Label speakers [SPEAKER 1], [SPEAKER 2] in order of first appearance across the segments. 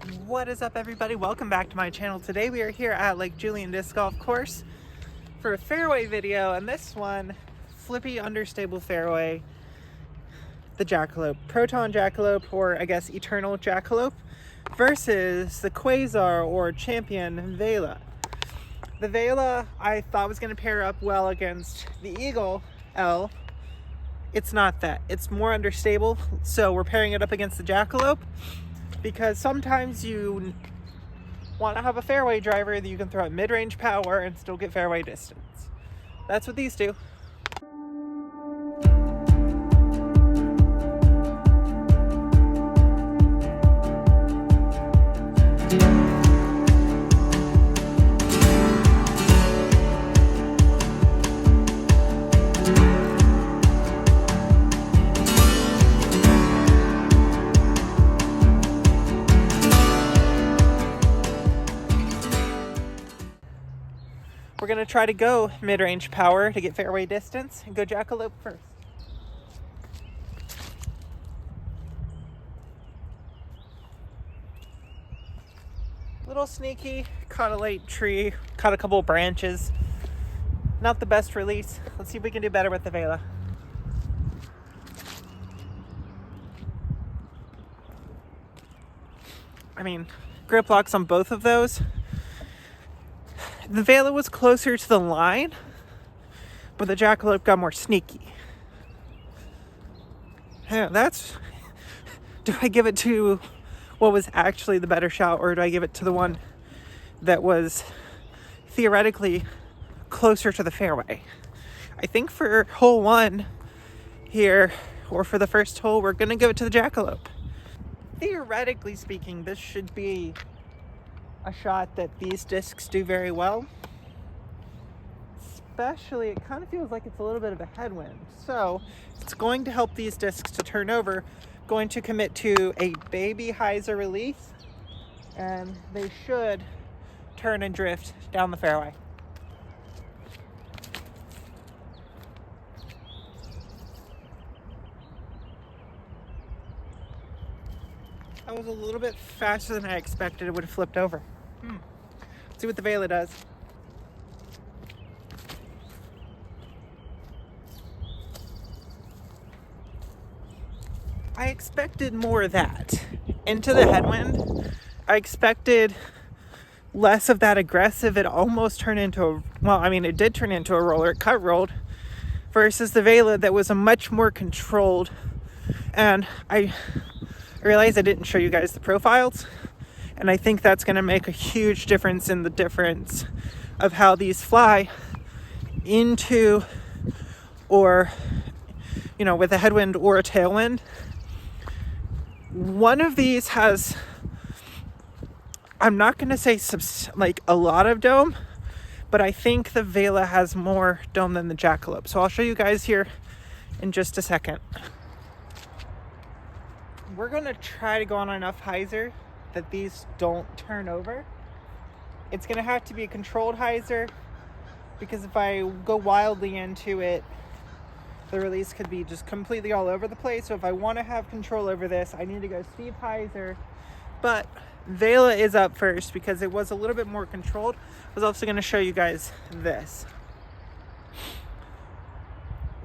[SPEAKER 1] What is up, everybody? Welcome back to my channel. Today we are here at Lake Julian Disc Golf Course for a fairway video, and this one, flippy understable fairway, the Jackalope, Proton Jackalope, or I guess Eternal Jackalope, versus the Quasar or Champion Vela. The Vela I thought was going to pair up well against the Eagle L. It's not that. It's more understable, so we're pairing it up against the Jackalope because sometimes you want to have a fairway driver that you can throw at mid-range power and still get fairway distance. That's what these do. We're going to try to go mid-range power to get fairway distance and go Jackalope first. Little sneaky, caught a late tree, caught a couple of branches. Not the best release. Let's see if we can do better with the Vela. I mean, grip locks on both of those. The Vela was closer to the line, but the Jackalope got more sneaky. Yeah, do I give it to what was actually the better shot, or do I give it to the one that was theoretically closer to the fairway? I think for hole one here, or for the first hole, we're going to give it to the Jackalope. Theoretically speaking, this should be a shot that these discs do very well. Especially, it kind of feels like it's a little bit of a headwind. So it's going to help these discs to turn over. Going to commit to a baby hyzer release, and they should turn and drift down the fairway. That was a little bit faster than I expected. It would have flipped over. Let's see what the Vela does. I expected more of that. Into the headwind, I expected less of that aggressive. It almost turned into it did turn into a roller. It cut rolled versus the Vela that was a much more controlled. And I realized I didn't show you guys the profiles, and I think that's going to make a huge difference in the difference of how these fly into, or with a headwind or a tailwind. One of these has, I'm not going to say a lot of dome, but I think the Vela has more dome than the Jackalope. So I'll show you guys here in just a second. We're going to try to go on enough hyzer that these don't turn over. It's going to have to be a controlled hyzer, because if I go wildly into it, the release could be just completely all over the place. So if I want to have control over this, I need to go steep hyzer. But Vela is up first because it was a little bit more controlled. I was also going to show you guys this.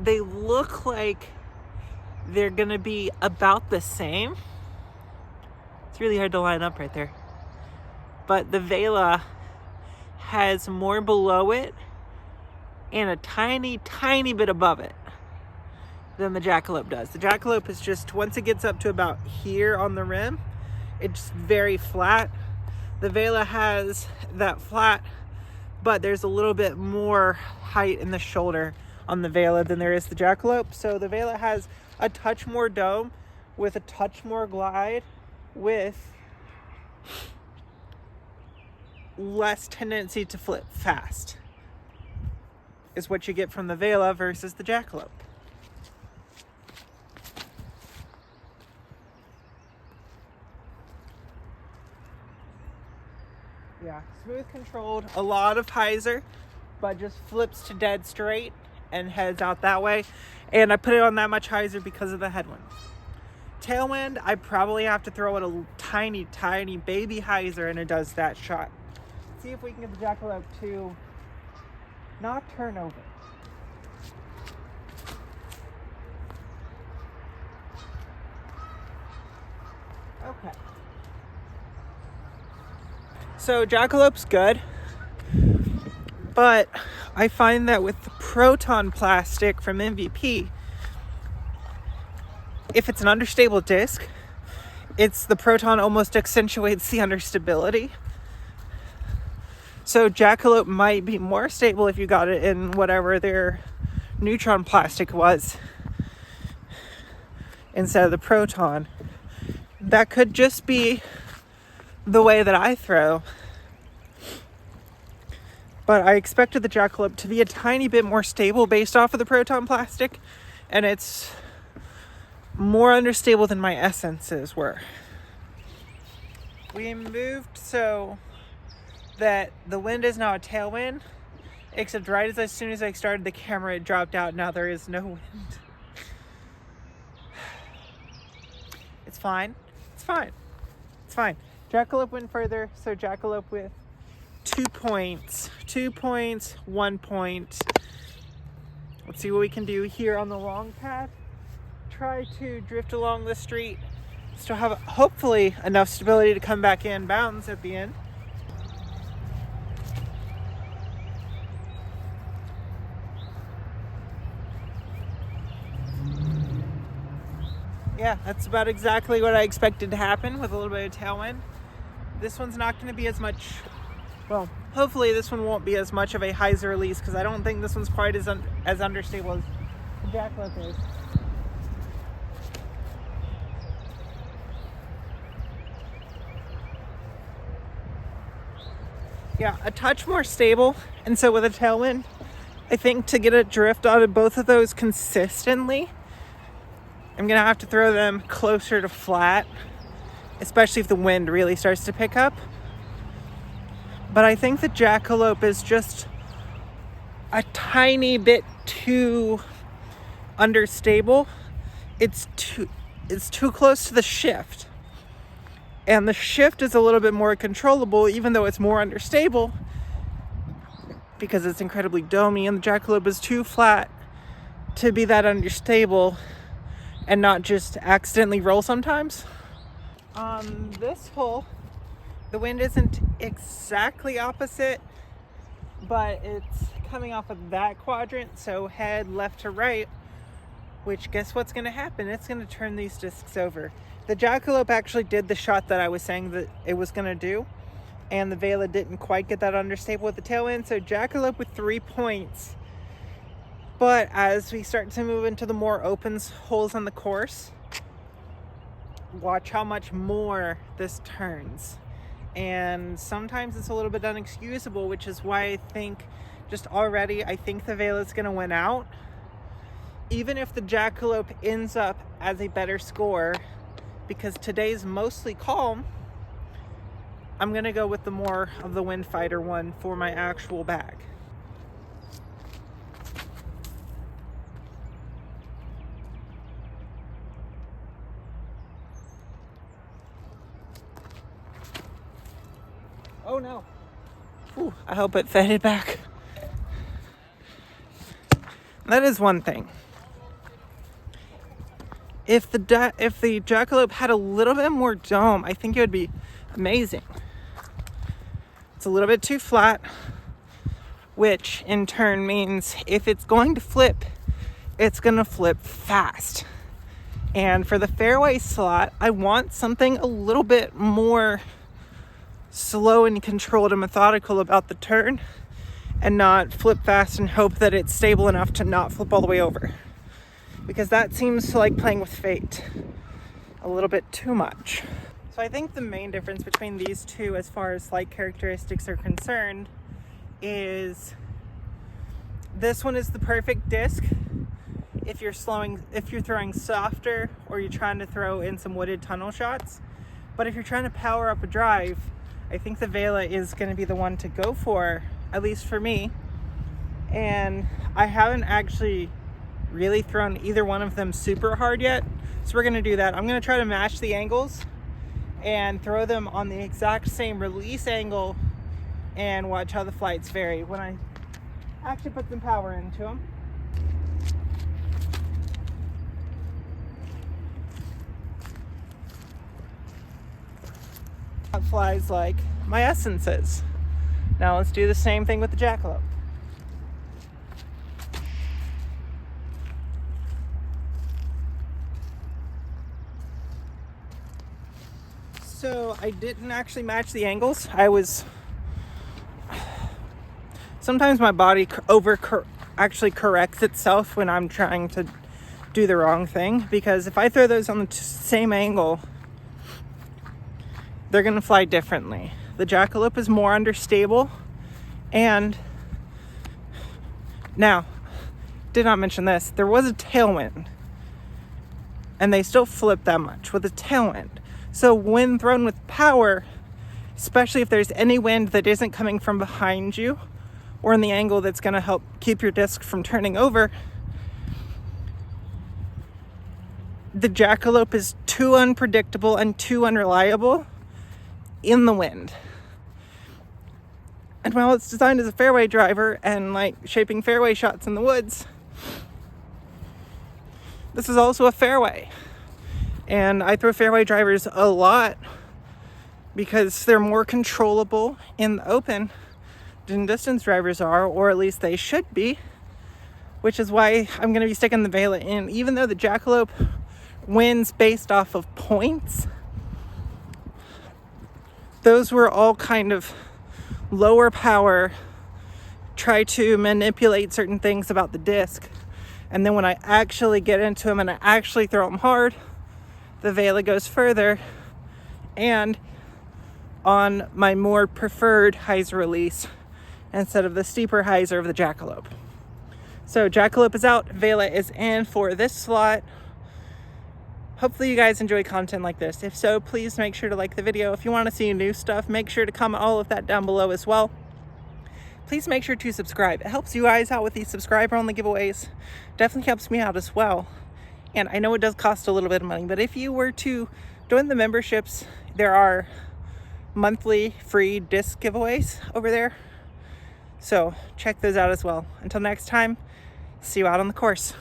[SPEAKER 1] They look like they're going to be about the same. It's really hard to line up right there. But the Vela has more below it and a tiny, tiny bit above it than the Jackalope does. The Jackalope is just, once it gets up to about here on the rim, it's very flat. The Vela has that flat, but there's a little bit more height in the shoulder on the Vela than there is the Jackalope. So the Vela has a touch more dome with a touch more glide with less tendency to flip fast is what you get from the Vela versus the Jackalope. Yeah, smooth controlled, a lot of hyzer, but just flips to dead straight and heads out that way. And I put it on that much hyzer because of the headwind. Tailwind, I probably have to throw it a tiny, tiny baby hyzer and it does that shot. See if we can get the Jackalope to not turn over. Okay. So Jackalope's good, but I find that with the proton plastic from MVP, if it's an understable disc, the proton almost accentuates the understability. So Jackalope might be more stable if you got it in whatever their neutron plastic was instead of the proton. That could just be the way that I throw. But I expected the Jackalope to be a tiny bit more stable based off of the proton plastic, and it's more understable than my essences were. We moved so that the wind is now a tailwind, except right as soon as I started the camera, it dropped out. Now there is no wind. It's fine. It's fine. It's fine. Jackalope went further, so Jackalope with 2 points. 2 points, 1 point. Let's see what we can do here on the long path. Try to drift along the street. Still have hopefully enough stability to come back in bounds at the end. Yeah, that's about exactly what I expected to happen with a little bit of tailwind. This one's not going to be as much, well, hopefully this one won't be as much of a hyzer release because I don't think this one's quite as understable as the Jackalope is. Yeah, a touch more stable, and so with a tailwind, I think to get a drift out of both of those consistently, I'm gonna have to throw them closer to flat, especially if the wind really starts to pick up. But I think the Jackalope is just a tiny bit too understable. It's too close to the shift. And the shift is a little bit more controllable, even though it's more understable because it's incredibly domey, and the Jackalope is too flat to be that understable and not just accidentally roll sometimes. On this hole, the wind isn't exactly opposite, but it's coming off of that quadrant, so head left to right, which guess what's going to happen? It's going to turn these discs over. The Jackalope actually did the shot that I was saying that it was going to do, and the Vela didn't quite get that understable with the tailwind, so Jackalope with 3 points. But as we start to move into the more open holes on the course, watch how much more this turns. And sometimes it's a little bit unexcusable, which is why I think just already, I think the Vela is going to win out. Even if the Jackalope ends up as a better score, because today's mostly calm, I'm going to go with the more of the wind fighter one for my actual bag. Oh no. Ooh, I hope it faded back. That is one thing. If the Jackalope had a little bit more dome, I think it would be amazing. It's a little bit too flat, which in turn means if it's going to flip, it's going to flip fast. And for the fairway slot, I want something a little bit more slow and controlled and methodical about the turn, and not flip fast and hope that it's stable enough to not flip all the way over. Because that seems like playing with fate a little bit too much. So I think the main difference between these two as far as flight characteristics are concerned is this one is the perfect disc if you're throwing softer or you're trying to throw in some wooded tunnel shots. But if you're trying to power up a drive, I think the Vela is going to be the one to go for, at least for me. And I haven't actually really thrown either one of them super hard yet, so we're going to do that. I'm going to try to match the angles and throw them on the exact same release angle and watch how the flights vary when I actually put some power into them. That flies like my essences. Now let's do the same thing with the Jackalope. So I didn't actually match the angles. Sometimes my body actually corrects itself when I'm trying to do the wrong thing, because if I throw those on the same angle, they're gonna fly differently. The Jackalope is more understable, and now, did not mention this, there was a tailwind, and they still flip that much with a tailwind. So when thrown with power, especially if there's any wind that isn't coming from behind you or in the angle that's going to help keep your disc from turning over, the Jackalope is too unpredictable and too unreliable in the wind. And while it's designed as a fairway driver and like shaping fairway shots in the woods, this is also a fairway. And I throw fairway drivers a lot because they're more controllable in the open than distance drivers are, or at least they should be, which is why I'm going to be sticking the Vela in. Even though the Jackalope wins based off of points, those were all kind of lower power, try to manipulate certain things about the disc. And then when I actually get into them and I actually throw them hard, the Vela goes further, and on my more preferred hyzer release instead of the steeper hyzer of the Jackalope. So Jackalope is out, Vela is in for this slot. Hopefully you guys enjoy content like this. If so, please make sure to like the video. If you want to see new stuff, make sure to comment all of that down below as well. Please make sure to subscribe. It helps you guys out with these subscriber-only giveaways. Definitely helps me out as well. And I know it does cost a little bit of money, but if you were to join the memberships, there are monthly free disc giveaways over there. So check those out as well. Until next time, see you out on the course.